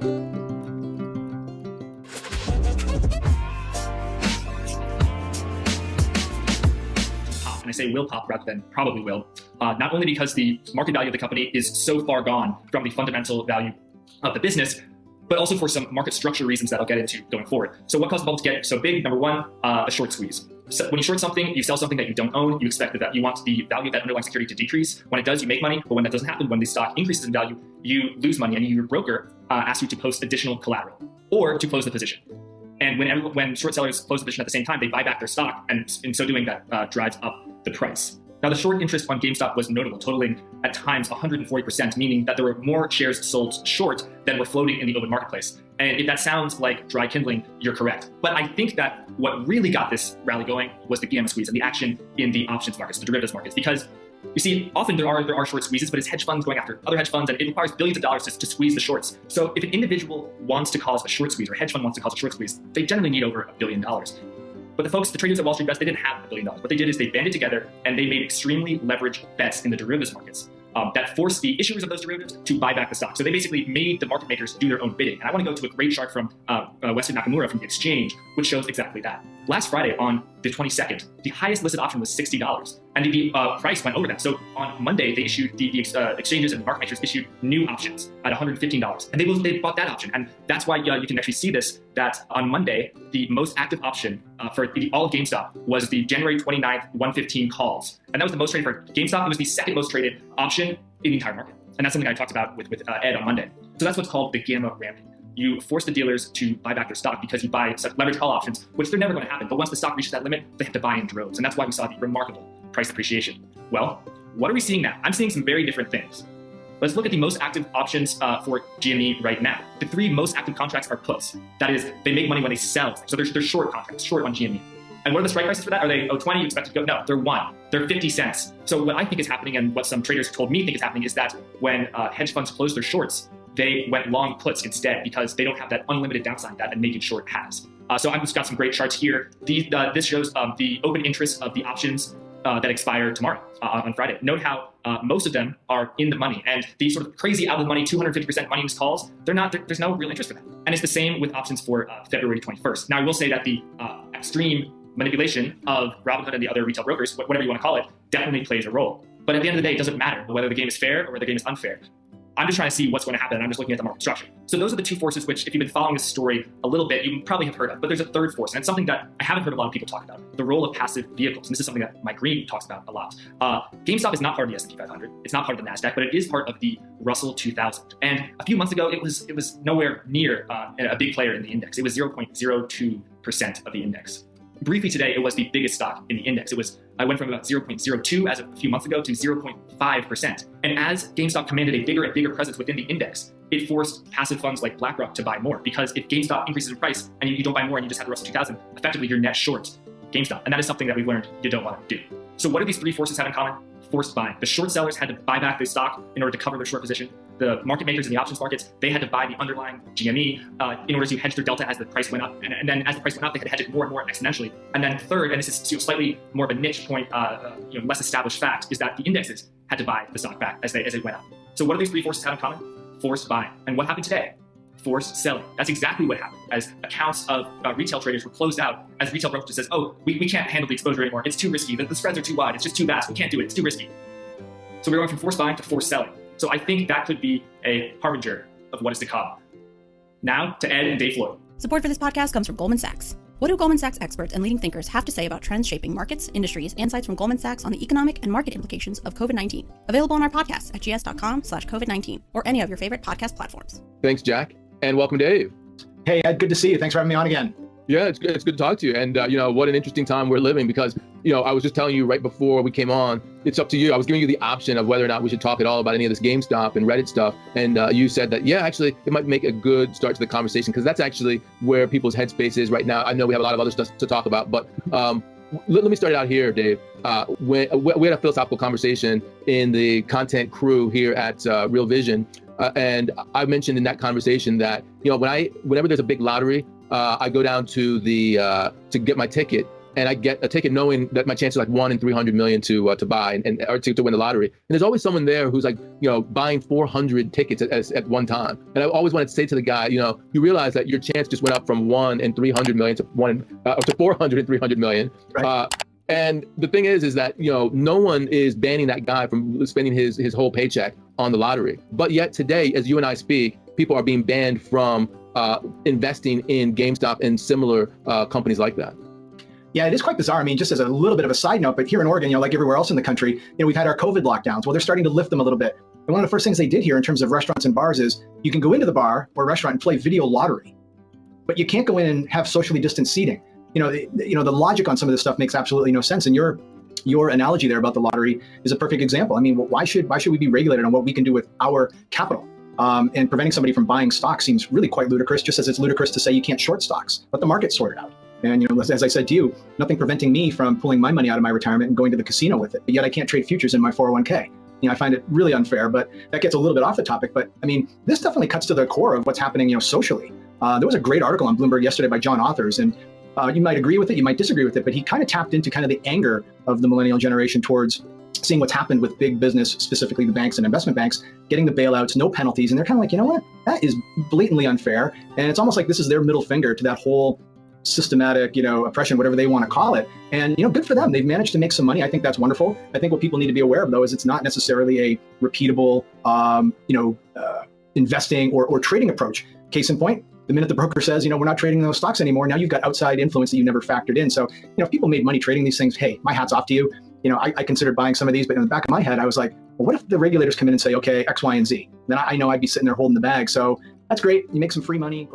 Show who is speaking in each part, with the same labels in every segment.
Speaker 1: And I say will pop rather than probably will, not only because the market value of the company is so far gone from the fundamental value of the business, but also for some market structure reasons that I'll get into going forward. So what caused the bubble to get so big? Number one, a short squeeze. So when you short something, you sell something that you don't own, you expect that you want the value of that underlying security to decrease. When it does, you make money, but when that doesn't happen, when the stock increases in value, you lose money, and your broker asks you to post additional collateral or to close the position. And when short sellers close the position at the same time, they buy back their stock, and in so doing, that drives up the price. Now, the short interest on GameStop was notable, totaling at times 140%, meaning that there were more shares sold short than were floating in the open marketplace. And if that sounds like dry kindling, you're correct. But I think that what really got this rally going was the gamma squeeze and the action in the options markets, the derivatives markets, because you see, often there are short squeezes, but it's hedge funds going after other hedge funds, and it requires billions of dollars to squeeze the shorts. So if an individual wants to cause a short squeeze, or a hedge fund wants to cause a short squeeze, they generally need over $1 billion. But the traders at Wall Street Bets, they didn't have $1 billion. What they did is they banded together and they made extremely leveraged bets in the derivatives markets that forced the issuers of those derivatives to buy back the stock. So they basically made the market makers do their own bidding. And I want to go to a great chart from Weston Nakamura from the exchange, which shows exactly that. Last Friday, on the 22nd, the highest listed option was $60, and the price went over that. So on Monday, they issued the exchanges and market makers issued new options at $115, and they bought that option. And that's why you can actually see this, that on Monday, the most active option for all of GameStop was the January 29th 115 calls. And that was the most traded for GameStop. It was the second most traded option in the entire market. And that's something I talked about with Ed on Monday. So that's what's called the gamma ramping. You force the dealers to buy back their stock because you buy such leverage call options, which they're never going to happen. But once the stock reaches that limit, they have to buy in droves. And that's why we saw the remarkable price appreciation. Well, what are we seeing now? I'm seeing some very different things. Let's look at the most active options for GME right now. The three most active contracts are puts. That is, they make money when they sell. So they're short contracts, short on GME. And what are the strike prices for that? Are they 20? You expect it to go? No, they're 1. They're 50 cents. So what I think is happening, and what some traders told me think is happening, is that when hedge funds close their shorts, they went long puts instead because they don't have that unlimited downside that a naked short has. So I've just got some great charts here. This shows the open interest of the options that expire tomorrow on Friday. Note how most of them are in the money, and these sort of crazy out of the money 250% money calls, there's no real interest for them. And it's the same with options for February 21st. Now I will say that the extreme manipulation of Robinhood and the other retail brokers, whatever you want to call it, definitely plays a role. But at the end of the day, it doesn't matter whether the game is fair or whether the game is unfair. I'm just trying to see what's going to happen, and I'm just looking at the market structure. So those are the two forces which, if you've been following this story a little bit, you probably have heard of. But there's a third force, and it's something that I haven't heard a lot of people talk about, the role of passive vehicles. And this is something that Mike Green talks about a lot. GameStop is not part of the S&P 500. It's not part of the NASDAQ, but it is part of the Russell 2000. And a few months ago, it was nowhere near a big player in the index. It was 0.02% of the index. Briefly today, it was the biggest stock in the index. I went from about 0.02 as of a few months ago to 0.5%. And as GameStop commanded a bigger and bigger presence within the index, it forced passive funds like BlackRock to buy more. Because if GameStop increases in price and you don't buy more and you just have the Russell 2000, effectively you're net short GameStop. And that is something that we've learned you don't want to do. So what do these three forces have in common? Forced buying. The short sellers had to buy back their stock in order to cover their short position. The market makers in the options markets, they had to buy the underlying GME in order to hedge their delta as the price went up. And then as the price went up, they had to hedge it more and more exponentially. And then third, and this is slightly more of a niche point, less established fact, is that the indexes had to buy the stock back as they went up. So what do these three forces have in common? Forced buying. And what happened today? Forced selling. That's exactly what happened. As accounts of retail traders were closed out, as retail broker says, oh, we can't handle the exposure anymore. It's too risky. The spreads are too wide. It's just too vast. We can't do it. It's too risky. So we're going from forced buying to forced selling. So I think that could be a harbinger of what is to come. Now to Ed and Dave Floyd.
Speaker 2: Support for this podcast comes from Goldman Sachs. What do Goldman Sachs experts and leading thinkers have to say about trends shaping markets, industries, and insights from Goldman Sachs on the economic and market implications of COVID-19? Available on our podcast at gs.com/COVID-19 or any of your favorite podcast platforms.
Speaker 3: Thanks, Jack. And welcome, Dave.
Speaker 4: Hey, Ed, good to see you. Thanks for having me on again.
Speaker 3: Yeah, it's good to talk to you. And, what an interesting time we're living because, I was just telling you right before we came on, it's up to you. I was giving you the option of whether or not we should talk at all about any of this GameStop and Reddit stuff. And you said that, yeah, actually, it might make a good start to the conversation because that's actually where people's headspace is right now. I know we have a lot of other stuff to talk about, but let me start it out here, Dave. We had a philosophical conversation in the content crew here at Real Vision. And I mentioned in that conversation that, whenever there's a big lottery, I go down to to get my ticket and I get a ticket knowing that my chance is like 1 in 300 million to buy or to win the lottery. And there's always someone there who's like, buying 400 tickets at one time. And I always wanted to say to the guy, you realize that your chance just went up from 1 in 300 million to 400 in 300 million.
Speaker 4: Right.
Speaker 3: And the thing is that, no one is banning that guy from spending his whole paycheck on the lottery. But yet today, as you and I speak, people are being banned from investing in GameStop and similar companies like that.
Speaker 4: Yeah, it is quite bizarre. I mean, just as a little bit of a side note, but here in Oregon, like everywhere else in the country, we've had our COVID lockdowns. Well, they're starting to lift them a little bit. And one of the first things they did here in terms of restaurants and bars is you can go into the bar or restaurant and play video lottery, but you can't go in and have socially distanced seating. The logic on some of this stuff makes absolutely no sense. And your analogy there about the lottery is a perfect example. I mean, why should we be regulated on what we can do with our capital? And preventing somebody from buying stocks seems really quite ludicrous, just as it's ludicrous to say you can't short stocks. Let the market sort it out. And as I said to you, nothing preventing me from pulling my money out of my retirement and going to the casino with it. But yet I can't trade futures in my 401k. I find it really unfair, but that gets a little bit off the topic. But I mean, this definitely cuts to the core of what's happening, socially. There was a great article on Bloomberg yesterday by John Authors, and you might agree with it, you might disagree with it, but he kind of tapped into kind of the anger of the millennial generation towards seeing what's happened with big business, specifically the banks and investment banks, getting the bailouts, no penalties. And they're kind of like, you know what, that is blatantly unfair. And it's almost like this is their middle finger to that whole systematic, oppression, whatever they want to call it. And, good for them. They've managed to make some money. I think that's wonderful. I think what people need to be aware of, though, is it's not necessarily a repeatable, investing or trading approach. Case in point, the minute the broker says, we're not trading those stocks anymore, now you've got outside influence that you never factored in. So, if people made money trading these things, hey, my hat's off to you. I considered buying some of these, but in the back of my head, I was like, well, what if the regulators come in and say, okay, X, Y, and Z? Then I know I'd be sitting there holding the bag. So that's great. You make some free money.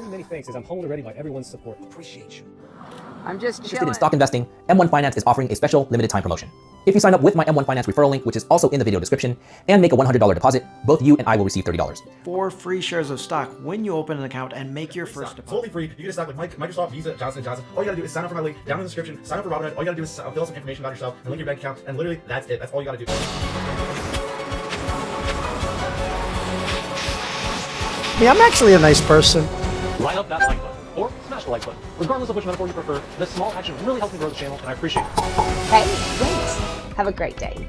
Speaker 5: Many thanks, as I'm humbled already by everyone's support. Appreciate you.
Speaker 6: I'm just
Speaker 7: Interested
Speaker 6: chilling.
Speaker 7: in stock investing? M1 Finance is offering a special limited time promotion. If you sign up with my M1 Finance referral link, which is also in the video description, and make a $100 deposit, both you and I will receive $30.
Speaker 8: 4 free shares of stock when you open an account and make your first deposit.
Speaker 9: Totally free. You get a stock like Microsoft, Visa, Johnson & Johnson. All you gotta do is sign up for my link down in the description, sign up for Robinhood. All you gotta do is fill out some information about yourself and link your bank account, and literally that's it. That's all you gotta do.
Speaker 8: Yeah, I'm actually a nice person.
Speaker 5: Line up that like button, or smash the like button. Regardless of which metaphor you prefer, this small action really helps me grow the channel, and I appreciate it.
Speaker 6: Okay, great. Have a great day.